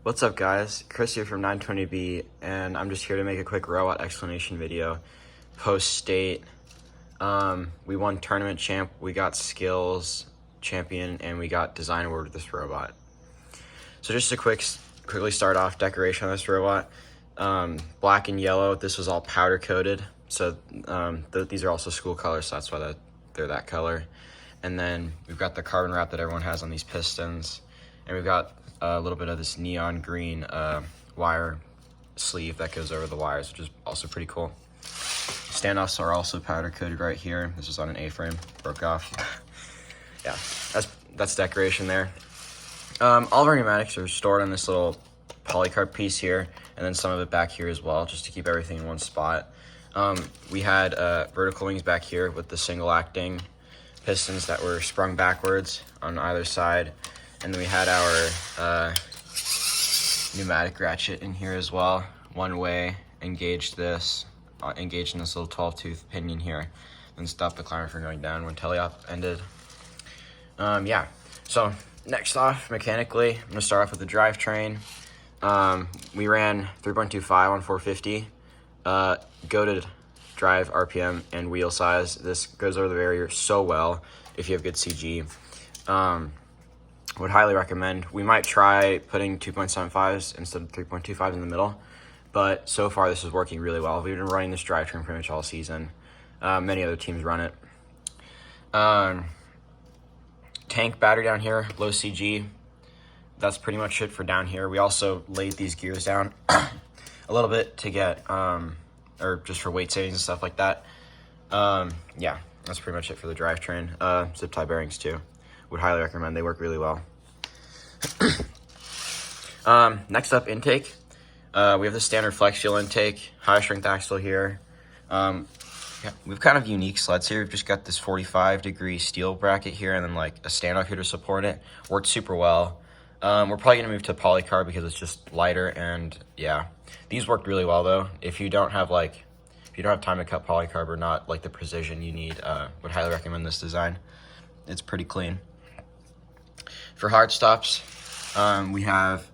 What's up, guys? Chris here from 920B, and I'm just here to make a quick robot explanation video. Post-state, we won tournament champ, we got skills champion, and we got design award with this robot. So just to quickly start off decoration on this robot, black and yellow, this was all powder coated. So these are also school colors, so that's why they're that color. And then we've got the carbon wrap that everyone has on these pistons, and we've got a little bit of this neon green wire sleeve that goes over the wires, which is also pretty cool. Standoffs are also powder coated right here. This is on an A-frame, broke off. Yeah, that's decoration there. All of our pneumatics are stored on this little polycarb piece here, and then some of it back here as well, just to keep everything in one spot. We had vertical wings back here with the single acting pistons that were sprung backwards on either side. And then we had our pneumatic ratchet in here as well. One way, engaged in this little 12-tooth pinion here, and stop the climber from going down when teleop ended. Yeah, so next off, mechanically, I'm gonna start off with the drivetrain. We ran 3.25 on 450, goated drive RPM and wheel size. This goes over the barrier so well if you have good CG. Would highly recommend. We might try putting 2.75s instead of 3.25 in the middle, but so far this is working really well. We've been running this drivetrain pretty much all season. Many other teams run it. Tank battery down here, low CG. That's pretty much it for down here. We also laid these gears down a little bit to get, or just for weight savings and stuff like that. Yeah, that's pretty much it for the drivetrain. Zip tie bearings too. Would highly recommend. They work really well. Next up, intake. We have the standard flex fuel intake, high strength axle here. Yeah, we've kind of unique sleds here. We've just got this 45-degree steel bracket here, and then like a standoff here to support it. Worked super well. We're probably gonna move to polycarb because it's just lighter, and yeah, these worked really well though. If you don't have time to cut polycarb or not like the precision you need, would highly recommend this design. It's pretty clean. For hard stops, we have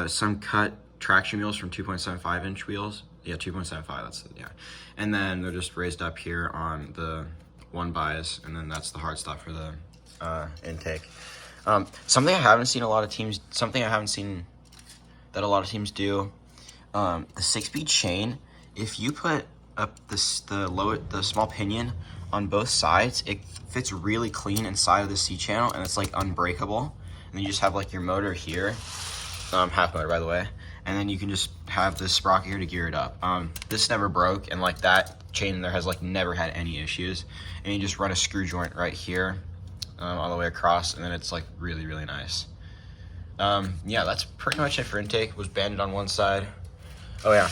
some cut traction wheels from 2.75 inch wheels. Yeah, 2.75, yeah. And then they're just raised up here on the one bias, and then that's the hard stop for the intake. Something I haven't seen that a lot of teams do, the 6-speed chain, if you put up the small pinion on both sides, it fits really clean inside of the C channel, and it's like unbreakable. And then you just have like your motor here, half motor by the way, and then you can just have this sprocket here to gear it up. This never broke, and like that chain in there has like never had any issues. And you just run a screw joint right here, all the way across, and then it's like really, really nice. Yeah, that's pretty much it for intake. It was banded on one side. Oh yeah,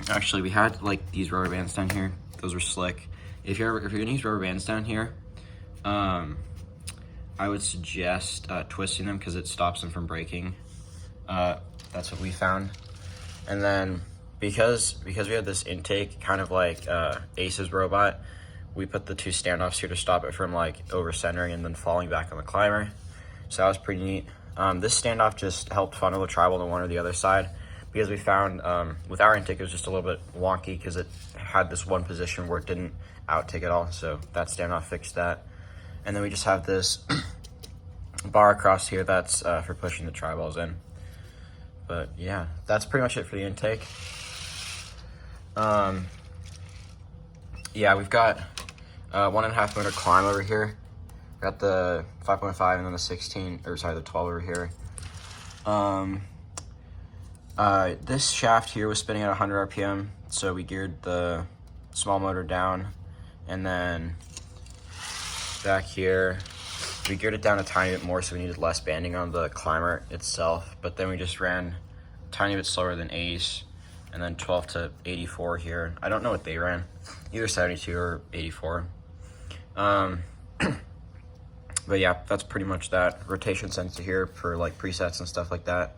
actually we had like these rubber bands down here. Those were slick. If you're gonna use rubber bands down here, I would suggest twisting them because it stops them from breaking. That's what we found. And then because we had this intake, kind of like Ace's robot, we put the two standoffs here to stop it from like over centering and then falling back on the climber. So that was pretty neat. This standoff just helped funnel the tribal to one or the other side, because we found with our intake it was just a little bit wonky because it had this one position where it didn't outtake at all. So that standoff fixed that. And then we just have this bar across here that's for pushing the tri-balls in. But yeah, that's pretty much it for the intake. Yeah, we've got 1.5 meter climb over here. Got the 5.5 and then the 12 over here. This shaft here was spinning at 100 RPM, so we geared the small motor down, and then back here we geared it down a tiny bit more, so we needed less banding on the climber itself. But then we just ran a tiny bit slower than Ace, and then 12 to 84 here. I don't know what they ran, either 72 or 84. But yeah, that's pretty much that. Rotation sensor here for like presets and stuff like that.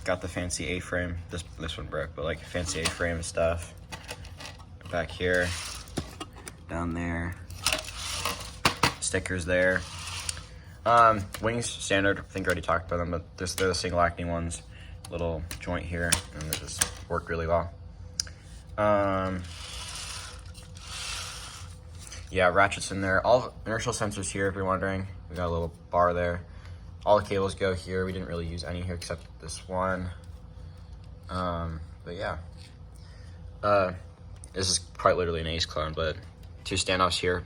Got the fancy A-frame. This one broke, but like fancy A-frame and stuff. Back here, down there. Stickers there. Wings, standard, I think I already talked about them, but they're the single acting ones. Little joint here, and they just work really well. Yeah, ratchets in there. All inertial sensors here, if you're wondering. We got a little bar there. All the cables go here. We didn't really use any here except this one. But yeah. This is quite literally an Ace clone, but 2 standoffs here.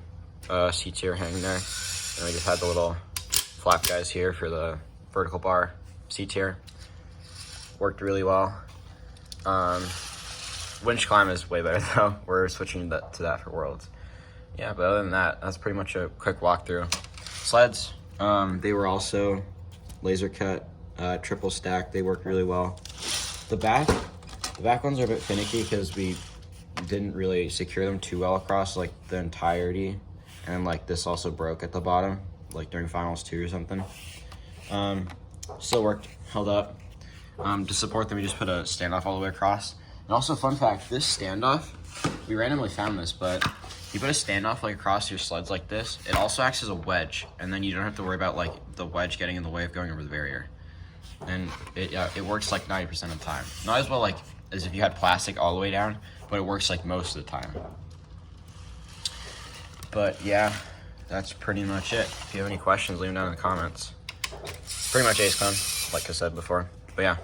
Seats here hanging there. And we just had the little flap guys here for the vertical bar seats here. Worked really well. Winch climb is way better though. We're switching to that for Worlds. Yeah, but other than that, that's pretty much a quick walkthrough. Sleds, they were also laser cut, triple stack. They worked really well. The back ones are a bit finicky because we didn't really secure them too well across like the entirety, and like this also broke at the bottom, like during finals 2 or something. Still worked, held up. To support them, we just put a standoff all the way across. And also, fun fact, this standoff, we randomly found this, but you put a standoff like across your sleds like this, it also acts as a wedge, and then you don't have to worry about like the wedge getting in the way of going over the barrier. And it works like 90% of the time. Not as well like as if you had plastic all the way down, but it works like most of the time. But yeah, that's pretty much it. If you have any questions, leave them down in the comments. Pretty much Ace Clone, like I said before. But yeah.